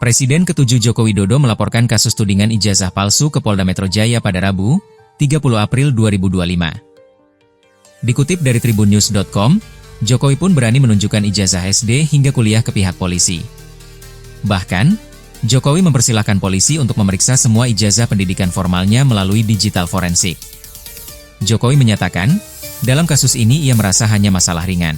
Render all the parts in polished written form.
Presiden ke-7 Joko Widodo melaporkan kasus tudingan ijazah palsu ke Polda Metro Jaya pada Rabu, 30 April 2025. Dikutip dari tribunnews.com, Jokowi pun berani menunjukkan ijazah SD hingga kuliah ke pihak polisi. Bahkan, Jokowi mempersilahkan polisi untuk memeriksa semua ijazah pendidikan formalnya melalui digital forensik. Jokowi menyatakan, dalam kasus ini ia merasa hanya masalah ringan.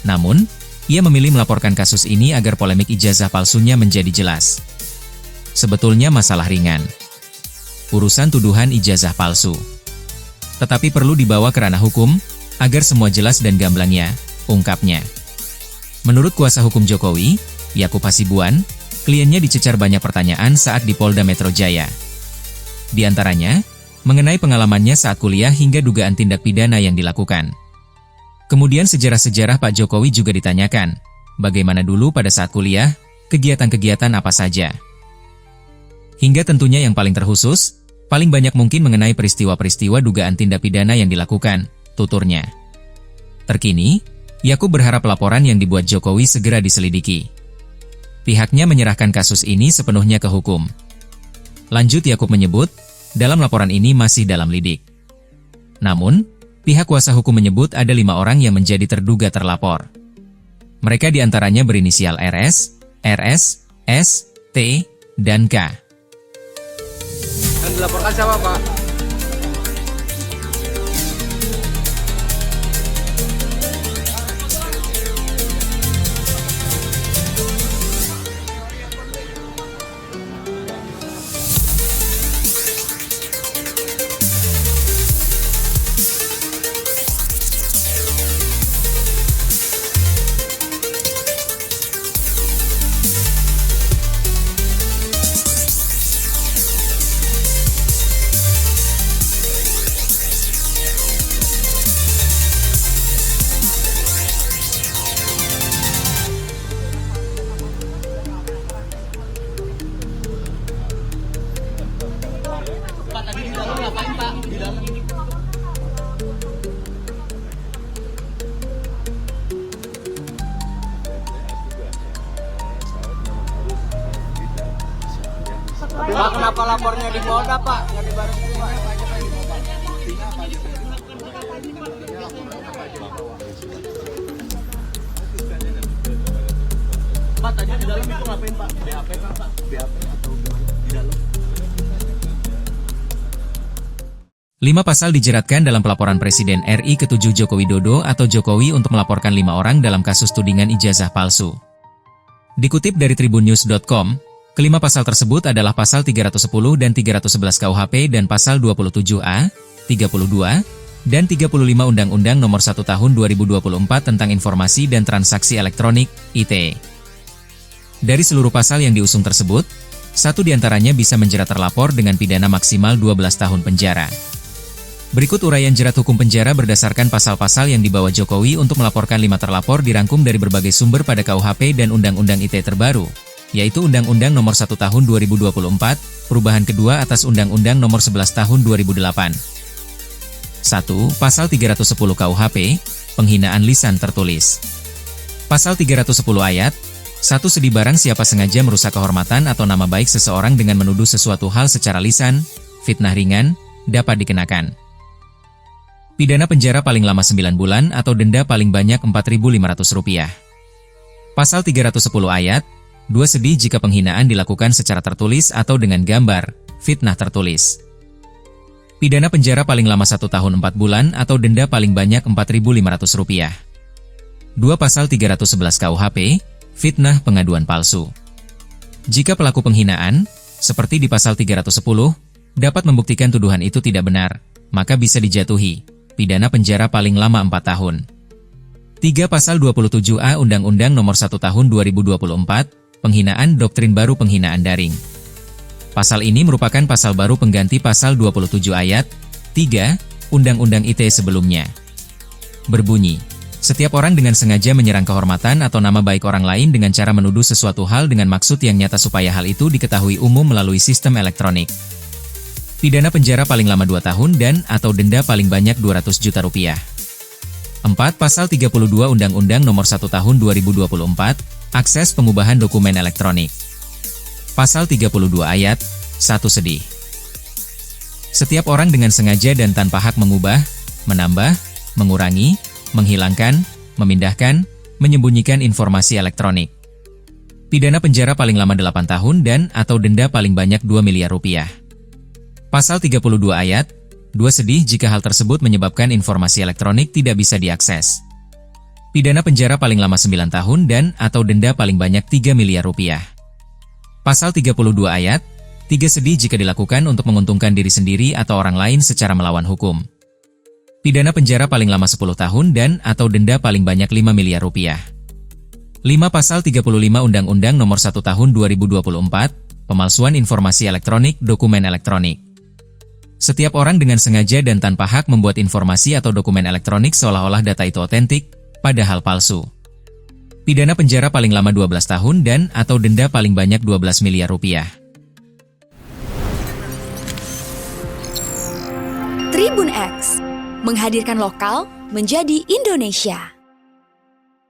Namun, ia memilih melaporkan kasus ini agar polemik ijazah palsunya menjadi jelas. Sebetulnya masalah ringan. Urusan tuduhan ijazah palsu. Tetapi perlu dibawa ke ranah hukum, agar semua jelas dan gamblangnya, ungkapnya. Menurut kuasa hukum Jokowi, Yakub Hasibuan, kliennya dicecar banyak pertanyaan saat di Polda Metro Jaya. Di antaranya, mengenai pengalamannya saat kuliah hingga dugaan tindak pidana yang dilakukan. Kemudian sejarah-sejarah Pak Jokowi juga ditanyakan, bagaimana dulu pada saat kuliah, kegiatan-kegiatan apa saja. Hingga tentunya yang paling terkhusus, paling banyak mungkin mengenai peristiwa-peristiwa dugaan tindak pidana yang dilakukan, tuturnya. Terkini, Yakub berharap laporan yang dibuat Jokowi segera diselidiki. Pihaknya menyerahkan kasus ini sepenuhnya ke hukum. Lanjut Yakub menyebut, dalam laporan ini masih dalam lidik. Namun, pihak kuasa hukum menyebut ada 5 orang yang menjadi terduga terlapor. Mereka diantaranya berinisial RS, S, T, dan K. Yang dilaporkan siapa, Pak? Pak, tadi di dalam ngapain, Pak? Di dalam. Pak, kenapa lapornya di Polda, Pak? Nggak di Barreskrim, Pak? Pak, tadi di dalam itu ngapain, Pak? BAP kan, Pak? BAP atau gimana? Di dalam. 5 pasal dijeratkan dalam pelaporan Presiden RI ke-7 Joko Widodo atau Jokowi untuk melaporkan 5 orang dalam kasus tudingan ijazah palsu. Dikutip dari tribunnews.com, kelima pasal tersebut adalah pasal 310 dan 311 KUHP dan pasal 27A, 32, dan 35 Undang-Undang Nomor 1 Tahun 2024 tentang Informasi dan Transaksi Elektronik, ITE. Dari seluruh pasal yang diusung tersebut, 1 diantaranya bisa menjerat terlapor dengan pidana maksimal 12 tahun penjara. Berikut uraian jerat hukum penjara berdasarkan pasal-pasal yang dibawa Jokowi untuk melaporkan 5 terlapor dirangkum dari berbagai sumber pada KUHP dan Undang-Undang ITE terbaru, yaitu Undang-Undang Nomor 1 Tahun 2024, perubahan kedua atas Undang-Undang Nomor 11 Tahun 2008. 1. Pasal 310 KUHP, penghinaan lisan tertulis. Pasal 310 ayat 1. Sedih barang siapa sengaja merusak kehormatan atau nama baik seseorang dengan menuduh sesuatu hal secara lisan, fitnah ringan, dapat dikenakan pidana penjara paling lama 9 bulan atau denda paling banyak Rp4.500. Pasal 310 ayat 2. Sedih jika penghinaan dilakukan secara tertulis atau dengan gambar, fitnah tertulis. Pidana penjara paling lama 1 tahun 4 bulan atau denda paling banyak Rp4.500. 2. Pasal 311 KUHP, fitnah pengaduan palsu. Jika pelaku penghinaan, seperti di pasal 310, dapat membuktikan tuduhan itu tidak benar, maka bisa dijatuhi pidana penjara paling lama 4 tahun. 3. Pasal 27A Undang-Undang Nomor 1 Tahun 2024, penghinaan doktrin baru penghinaan daring. Pasal ini merupakan pasal baru pengganti pasal 27 ayat 3 Undang-Undang ITE sebelumnya. Berbunyi, setiap orang dengan sengaja menyerang kehormatan atau nama baik orang lain dengan cara menuduh sesuatu hal dengan maksud yang nyata supaya hal itu diketahui umum melalui sistem elektronik. Pidana penjara paling lama 2 tahun dan atau denda paling banyak Rp200 juta. 4. Pasal 32 Undang-Undang Nomor 1 Tahun 2024, akses pengubahan dokumen elektronik. Pasal 32 ayat 1 sedih. Setiap orang dengan sengaja dan tanpa hak mengubah, menambah, mengurangi, menghilangkan, memindahkan, menyembunyikan informasi elektronik. Pidana penjara paling lama 8 tahun dan atau denda paling banyak 2 miliar rupiah. Pasal 32 ayat 2 sedih jika hal tersebut menyebabkan informasi elektronik tidak bisa diakses. Pidana penjara paling lama 9 tahun dan atau denda paling banyak 3 miliar rupiah. Pasal 32 ayat 3 sedih jika dilakukan untuk menguntungkan diri sendiri atau orang lain secara melawan hukum. Pidana penjara paling lama 10 tahun dan atau denda paling banyak 5 miliar rupiah. 5 Pasal 35 Undang-Undang Nomor 1 Tahun 2024, Pemalsuan Informasi Elektronik Dokumen Elektronik. Setiap orang dengan sengaja dan tanpa hak membuat informasi atau dokumen elektronik seolah-olah data itu otentik, padahal palsu. Pidana penjara paling lama 12 tahun dan atau denda paling banyak 12 miliar rupiah. Tribun X menghadirkan lokal menjadi Indonesia.